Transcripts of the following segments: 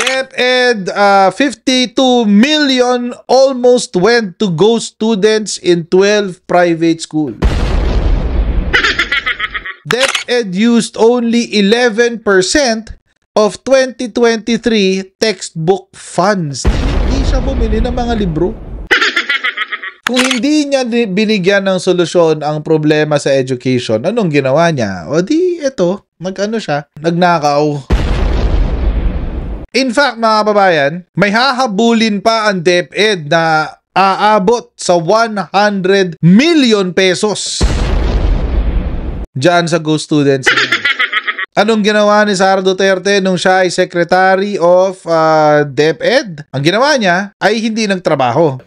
DepEd, 52 million almost went to ghost students in 12 private schools. DepEd used only 11% of 2023 textbook funds. Hindi siya bumili ng mga libro. Kung hindi niya binigyan ng solusyon ang problema sa education, anong ginawa niya? O di, ito, nag-ano siya, nagnakaw. In fact, mga kababayan, may hahabulin pa ang DepEd na aabot sa 100 million pesos diyan sa ghost students. Anong ginawa ni Sara Duterte nung siya ay Secretary of DepEd? Ang ginawa niya ay hindi nagtrabaho.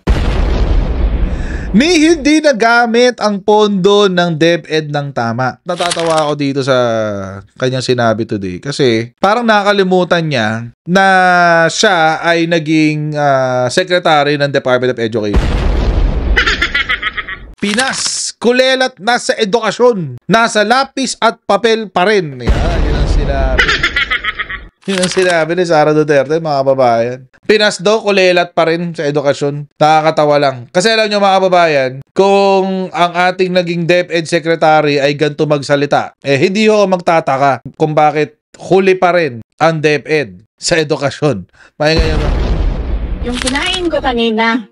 Ni hindi nagamit ang pondo ng DepEd ng tama. Natatawa ako dito sa kanyang sinabi today kasi parang nakakalimutan niya na siya ay naging secretary ng Department of Education. Pinas, kulelat na sa edukasyon. Nasa lapis at papel pa rin. Yan ang sinabi. Yun ang sinabi ni Sara Duterte, mga kababayan. Pinas daw, kulelat pa rin sa edukasyon. Nakakatawa lang. Kasi alam nyo, mga kababayan, kung ang ating naging DepEd Secretary ay ganito magsalita, hindi ako magtataka kung bakit huli pa rin ang DepEd sa edukasyon. Maingay ba? Yung kinain ko kanina,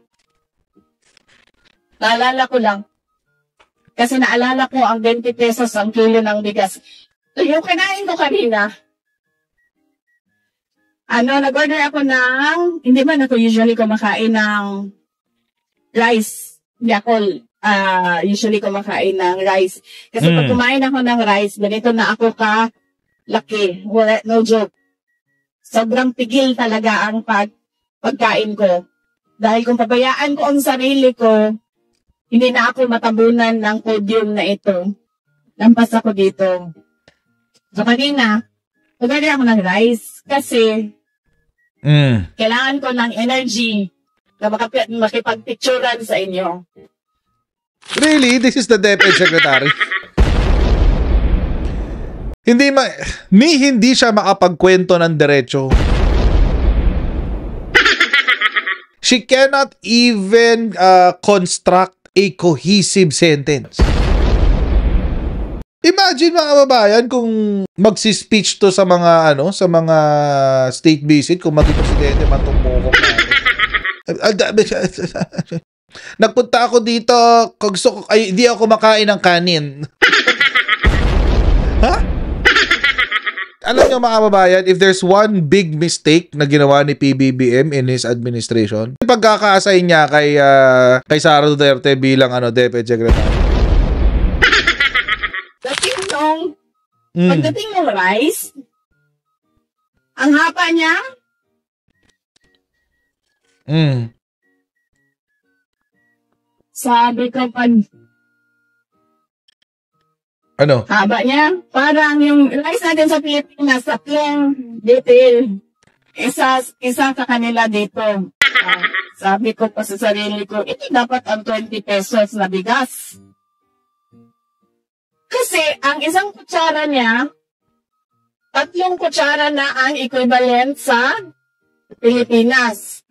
naalala ko lang. Kasi naalala ko ang 20 pesos ang kilo ng bigas. Yung kinain ko kanina, nag-order ako ng, hindi man ako usually kumakain ng rice. Hindi ako usually kumakain ng rice. Kasi pag kumain ako ng rice, ganito na ako ka-laki. No joke. Sobrang tigil talaga ang pagkain ko. Dahil kung pabayaan ko ang sarili ko, hindi na ako matabunan ng podium na ito. Lampas ako dito. So kanina, nag-order ako ng rice kasi kailangan ko ng energy na makipagpicturan sa inyo. Really? This is the DepEd Secretary? Hindi siya makapagkwento ng diretso. She cannot even construct a cohesive sentence. Imagine, mga kababayan, kung magsi-speech to sa mga sa mga state visit, kung maging presidente matumbukong nagpunta ako dito, gusto ko, hindi ako makain ng kanin. Ha? Alam niyo, mga kababayan, if there's one big mistake na ginawa ni PBBM in his administration, pagkaka-assign niya kay Sara Duterte bilang DepEd Secretary. Pagdating ng rice, ang haba niya, sabi ko haba niya, parang yung rice natin sa Pilipinas, tatlong detail. Isa sa kanila dito. Sabi ko pa sa sarili ko, ito dapat ang 20 pesos na bigas. Kasi ang isang kutsara niya, 3 kutsara na ang equivalent sa Pilipinas.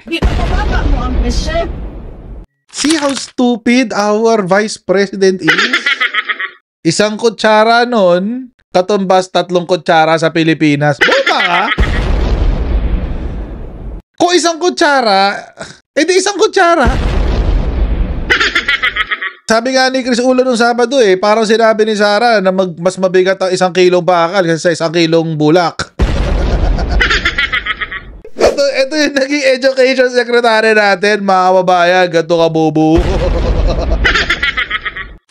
Dito mababa mo ang presyo. See how stupid our Vice President is? Isang kutsara nun, katumbas 3 kutsara sa Pilipinas. Boba ka? Kung isang kutsara, edi isang kutsara. Sabi nga ni Chris Ulo nung Sabado parang sinabi ni Sara na mas mabigat ang 1 kilong bakal kaysa sa 1 kilong bulak. ito yung naging education secretary natin, mga kababayan, ganito ka bobo.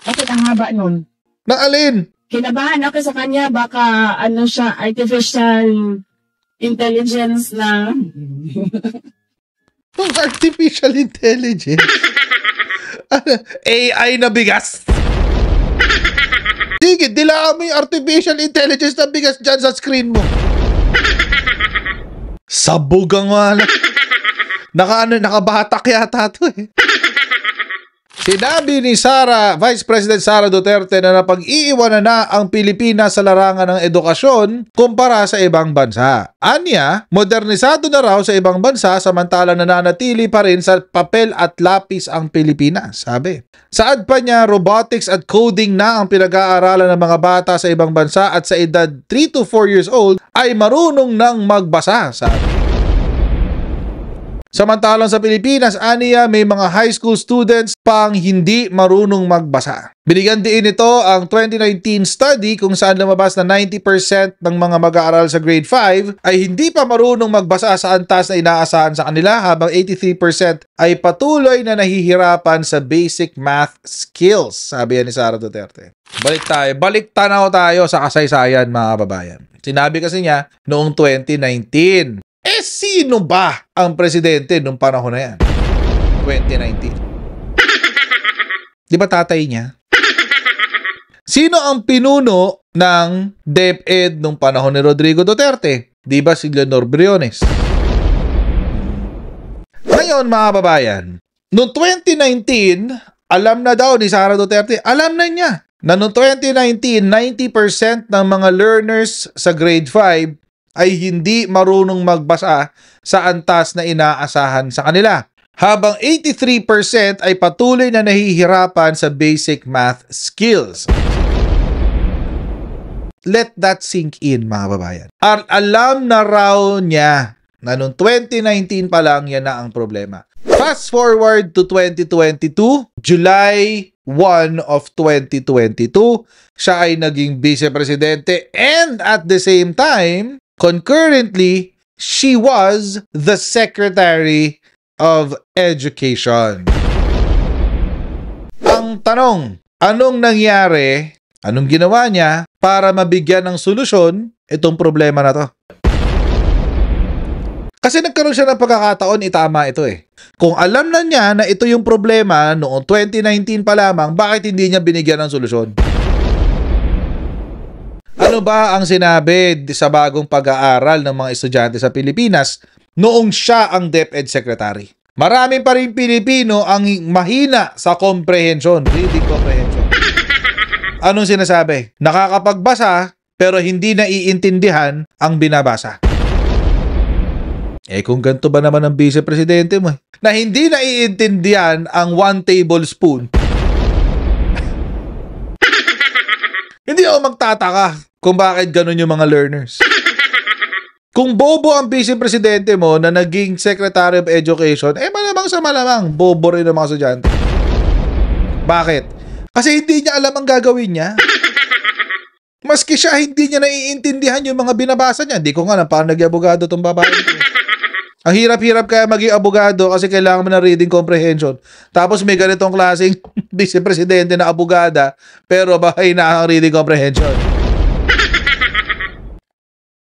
Bakit ang haba nun? Naalin? Kinabahan ako sa kanya, baka siya, artificial intelligence na. Artificial intelligence? AI na bigas. Sige, dilaan mo yung artificial intelligence na bigas dyan sa screen mo. Sabog ang wala. Nakabatak yata ito Sinabi ni Vice President Sara Duterte na napag-iiwanan na ang Pilipinas sa larangan ng edukasyon kumpara sa ibang bansa. Anya, modernisado na raw sa ibang bansa samantala nananatili pa rin sa papel at lapis ang Pilipinas, sabi. Saad pa niya, robotics at coding na ang pinag-aaralan ng mga bata sa ibang bansa at sa edad 3 to 4 years old ay marunong nang magbasa, sabi. Samantalang sa Pilipinas, aniya may mga high school students pang hindi marunong magbasa. Binigyan din ito ang 2019 study kung saan lumabas na 90% ng mga mag-aaral sa grade 5 ay hindi pa marunong magbasa sa antas na inaasahan sa kanila habang 83% ay patuloy na nahihirapan sa basic math skills, sabi ni Sara Duterte. Balik tanaw tayo sa kasaysayan mga kababayan. Sinabi kasi niya noong 2019, sino ba ang presidente nung panahon na yan? 2019. Di ba tatay niya? Sino ang pinuno ng DepEd nung panahon ni Rodrigo Duterte? Di ba si Leonor Briones? Ngayon mga babayan, noong 2019, alam na daw ni Sara Duterte, alam na niya na noong 2019, 90% ng mga learners sa grade 5 ay hindi marunong magbasa sa antas na inaasahan sa kanila. Habang 83% ay patuloy na nahihirapan sa basic math skills. Let that sink in mga babayan. Alam na raw niya na noong 2019 pa lang yan na ang problema. Fast forward to 2022, July 1 of 2022, siya ay naging vice-presidente and at the same time, concurrently, she was the Secretary of Education. Ang tanong, anong nangyari, anong ginawa niya para mabigyan ng solusyon itong problema na to? Kasi nagkaroon siya ng pagkakataon, itama ito eh. Kung alam na niya na ito yung problema noong 2019 pa lamang, bakit hindi niya binigyan ng solusyon? Ano ba ang sinabi sa bagong pag-aaral ng mga estudyante sa Pilipinas noong siya ang DepEd Secretary? Marami pa rin Pilipino ang mahina sa comprehension, reading comprehension. Anong sinasabi? Nakakapagbasa pero hindi naiintindihan ang binabasa. Kung ganito ba naman ang vice-presidente mo? Na hindi naiintindihan ang 1 tablespoon. Hindi ako magtataka kung bakit ganun yung mga learners. Kung bobo ang vice-presidente mo na naging Secretary of Education, malamang sa malamang, bobo rin ang mga estudyante. Bakit? Kasi hindi niya alam ang gagawin niya. Maski siya, hindi niya naiintindihan yung mga binabasa niya. Hindi ko nga na paano naging abogado itong babae. Ang hirap-hirap kaya maging abogado kasi kailangan mo ng reading comprehension. Tapos may ganitong klaseng vice-presidente na abogada pero bahay na ang reading comprehension.